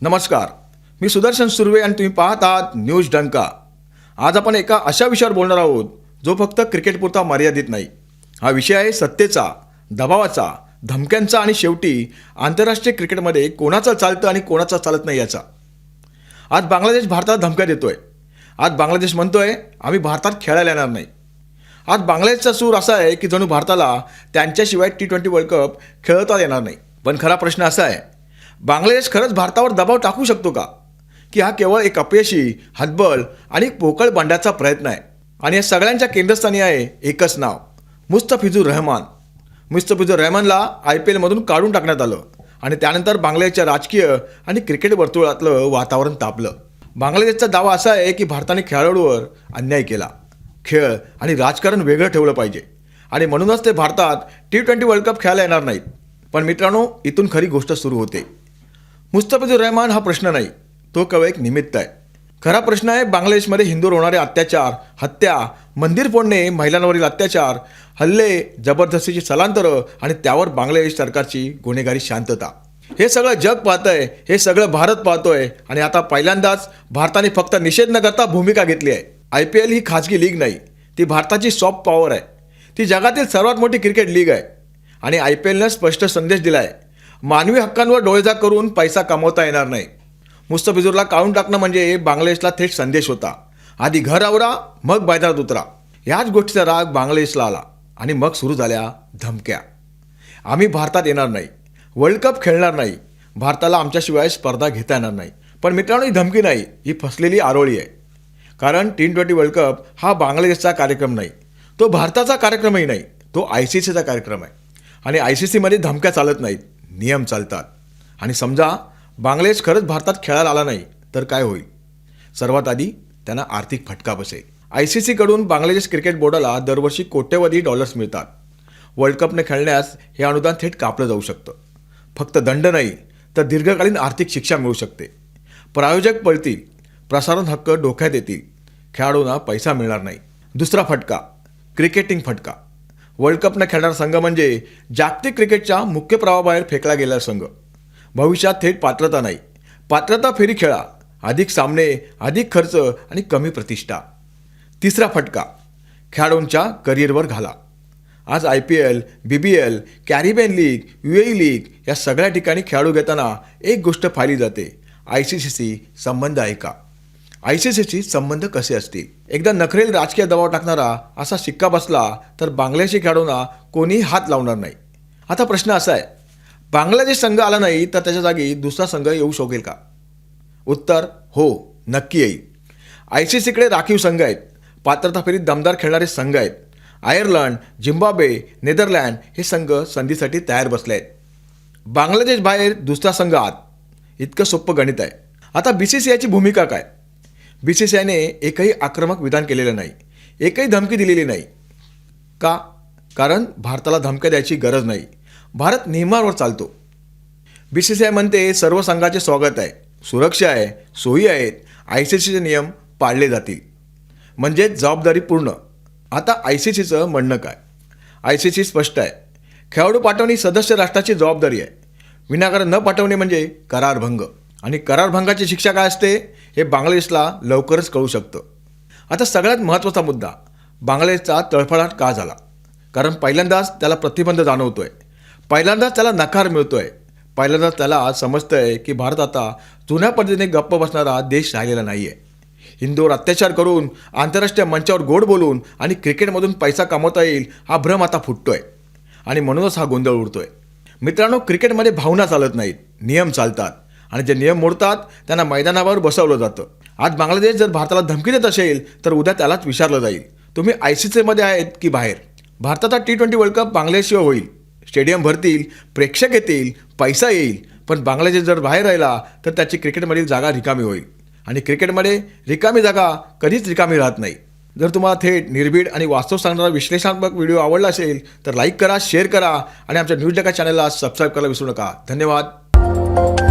नमस्कार, मी सुदर्शन सुर्वे आणि तुम्ही पाहत आहात न्यूज डंका। आज आपण एका अशा विषयावर बोलणार आहोत जो फक्त क्रिकेटपुरता मर्यादित नाही। हा विषय आहे सत्तेचा, दबावाचा, धमक्यांचा आणि शेवटी आंतरराष्ट्रीय क्रिकेटमध्ये कोणाचं चालतं आणि कोणाचं चालत नाही याचा। आज बांगलादेश भारताला धमक्या देतोय। आज बांगलादेश म्हणतोय आम्ही भारतात खेळायला येणार नाही। आज बांगलादेशचा सूर असा आहे की जणू भारताला त्यांच्याशिवाय T20 वर्ल्ड कप खेळता येणार नाही। पण खरा प्रश्न असा आहे, बांगलादेश खरंच भारतावर दबाव टाकू शकतो का, की हा केवळ एक अपयशी, हतबल आणि पोकळ बंडाचा प्रयत्न आहे। आणि या सगळ्यांच्या केंद्रस्थानी आहे एकच नाव, मुस्तफिजुर रहमान। मुस्तफिजुर रहमानला IPL मधून काढून टाकण्यात आलं आणि त्यानंतर बांगलादेशच्या राजकीय आणि क्रिकेट वर्तुळातलं वातावरण तापलं। बांगलादेशचा दावा असा आहे की भारताने खेळाडूवर अन्याय केला, खेळ आणि राजकारण वेगळं ठेवलं पाहिजे आणि म्हणूनच ते भारतात T20 वर्ल्ड कप खेळायला येणार नाहीत। पण मित्रांनो, इथून खरी गोष्ट सुरू होते। मुस्तफिजुर रहमान हा प्रश्न नाही, तो केवळ एक निमित्त आहे। खरा प्रश्न आहे बांगलादेशमध्ये हिंदूवर होणारे अत्याचार, हत्या, मंदिर फोडणे, महिलांवरील अत्याचार, हल्ले, जबरदस्तीची स्थलांतरं आणि त्यावर बांगलादेश सरकारची गुन्हेगारी शांतता। हे सगळं जग पाहतंय, हे सगळं भारत पाहतोय आणि आता पहिल्यांदाच भारताने फक्त निषेध न करता भूमिका घेतली आहे। IPL ही खाजगी लीग नाही, ती भारताची सॉफ्ट पॉवर आहे। ती जगातील सर्वात मोठी क्रिकेट लीग आहे आणि IPLने स्पष्ट संदेश दिला आहे, मानवी हक्कांवर डोळेझाक करून पैसा कमवता येणार नाही। मुस्तफिजुरला काढून टाकणं म्हणजे बांगलादेशला थेट संदेश होता, आधी घर आवरा मग मैदानात उतरा। याच गोष्टीचा राग बांगलादेशला आला आणि मग सुरू झाल्या धमक्या। आम्ही भारतात येणार नाही, वर्ल्ड कप खेळणार नाही, भारताला आमच्याशिवाय स्पर्धा घेता येणार नाही। पण मित्रांनो, ही धमकी नाही, ही फसलेली आरोळी आहे। कारण T20 वर्ल्ड कप हा बांगलादेशचा कार्यक्रम नाही, तो भारताचा कार्यक्रमही नाही, तो ICCचा कार्यक्रम आहे। आणि ICCमध्ये धमक्या चालत नाहीत, नियम चालतात। आणि समजा बांगलादेश खरंच भारतात खेळायला आला नाही तर काय होईल? सर्वात आधी त्यांना आर्थिक फटका बसेल। ICCकडून बांगलादेश क्रिकेट बोर्डाला दरवर्षी कोट्यवधी डॉलर्स मिळतात। वर्ल्ड कपने खेळण्यास हे अनुदान थेट कापलं जाऊ शकतं। फक्त दंड नाही तर दीर्घकालीन आर्थिक शिक्षा मिळू शकते। प्रायोजक पळतील, प्रसारण हक्क डोक्यात येतील, खेळाडूंना पैसा मिळणार नाही। दुसरा फटका, क्रिकेटिंग फटका। वर्ल्ड कप न खेळणारा संघ म्हणजे जागतिक क्रिकेटच्या मुख्य प्रवाहाबाहेर फेकला गेलेला संघ। भविष्यात थेट पात्रता नाही, पात्रता फेरी खेळा, अधिक सामने, अधिक खर्च आणि कमी प्रतिष्ठा। तिसरा फटका, खेळाडूंच्या करिअरवर घाला। आज IPL, BBL, Caribbean league, UAE league या सगळ्या ठिकाणी खेळाडू घेताना एक गोष्ट पाहिली जाते, ICCशी संबंध आहे का? ICCशी संबंध कसे असतील? एकदा नखरेल राजकीय दबाव टाकणारा असा शिक्का बसला तर बांगलादेशी खेळाडूंना कोणीही हात लावणार नाही। आता प्रश्न असा आहे, बांगलादेश संघ आला नाही तर त्याच्या जागी दुसरा संघ येऊ शकेल का? उत्तर हो, नक्की येईल। ICCकडे राखीव संघ आहेत, पात्रता फेरीत दमदार खेळणारे संघ आहेत। आयर्लंड, झिम्बाब्वे, नेदरलँड हे संघ संधीसाठी तयार बसले आहेत। बांगलादेश बाहेर, दुसरा संघ आत, इतकं सोपं गणित आहे। आता BCCIची भूमिका काय? BCCIने एकही आक्रमक विधान केलेलं नाही, एकही धमकी दिलेली नाही। का? कारण भारताला धमक्या द्यायची गरज नाही, भारत नियमांवर चालतो। BCCI म्हणते सर्व संघाचे स्वागत आहे, सुरक्षा आहे, सोयी आहेत, ICCचे नियम पाळले जातील, म्हणजे जबाबदारी पूर्ण। आता ICCचं म्हणणं काय? ICC स्पष्ट आहे, खेळाडू पाठवणे सदस्य राष्ट्राची जबाबदारी आहे, विनाकारण न पाठवणे म्हणजे करारभंग, आणि करारभंगाची शिक्षा काय असते हे बांगलादेशला लवकरच कळू शकतं। आता सगळ्यात महत्त्वाचा मुद्दा, बांगलादेशचा तळफळाट का झाला? कारण पहिल्यांदाच त्याला प्रतिबंध जाणवतोय, पहिल्यांदाच त्याला नकार मिळतोय, पहिल्यांदाच त्याला समजतंय की भारत आता जुन्या पद्धतीने गप्प बसणारा देश राहिलेला नाही आहे। हिंदूवर अत्याचार करून, आंतरराष्ट्रीय मंचावर गोड बोलून आणि क्रिकेटमधून पैसा कमवता येईल हा भ्रम आता फुटतोय आणि म्हणूनच हा गोंधळ उडतोय। मित्रांनो, क्रिकेटमध्ये भावना चालत नाहीत, नियम चालतात आणि जे नियम मोडतात त्यांना मैदानावर बसवलं जातं। आज बांगलादेश जर भारताला धमकी देत असेल तर उद्या त्यालाच विचारलं जाईल, तुम्ही ICCमध्ये आहेत की बाहेर? भारताचा T20 वर्ल्ड कप बांगलादेशशिवाय होईल, स्टेडियम भरतील, प्रेक्षक येतील, पैसा येईल, पण बांगलादेश जर बाहेर राहिला तर त्याची क्रिकेटमधील जागा रिकामी होईल आणि क्रिकेटमध्ये रिकामी जागा कधीच रिकामी राहत नाही। जर तुम्हाला थेट, निर्भीड आणि वास्तव सांगणारा विश्लेषणात्मक व्हिडिओ आवडला असेल तर लाईक करा, शेअर करा आणि आमच्या न्यूज डंका चॅनलला सबस्क्राईब करायला विसरू नका। धन्यवाद।